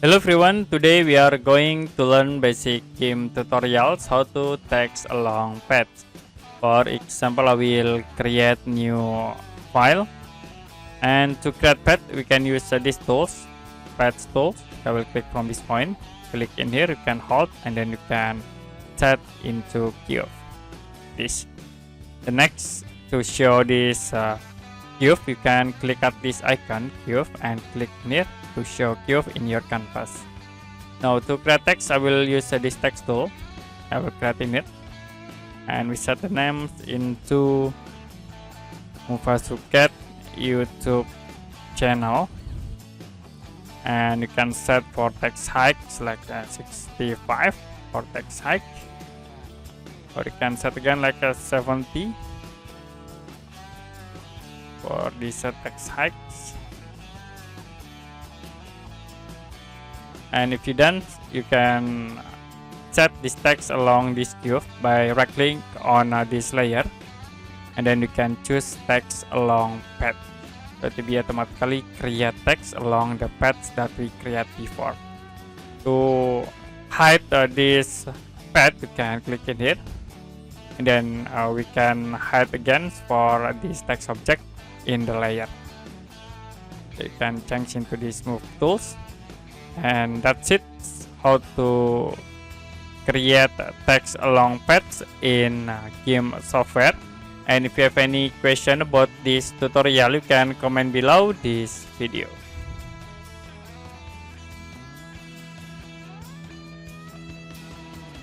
Hello everyone, today we are going to learn basic Gimp tutorials how to text along paths. For example, I will create new file, and to create path we can use these tools, paths tools. I will click from this point, click in here, you can hold and then you can set into Gimp. The next, to show this Gimp, you can click at this icon Gimp and click near to show Gimp in your canvas. Now to create text, I will use this text tool. I will create in it, and we set the names into Mufasuket YouTube channel, and you can set for text height like 65 for text height, or you can set again like 70 for this text height. And if you done, you can set this text along this Gimp by right click on this layer, and then you can choose text along path. So to be automatically create text along the paths that we create before. To hide this path, you can click in here, and then we can hide again for this text object in the layer. So you can change into these move tools. And that's it, how to create text along paths in Gimp software. And if you have any question about this tutorial, you can comment below this video.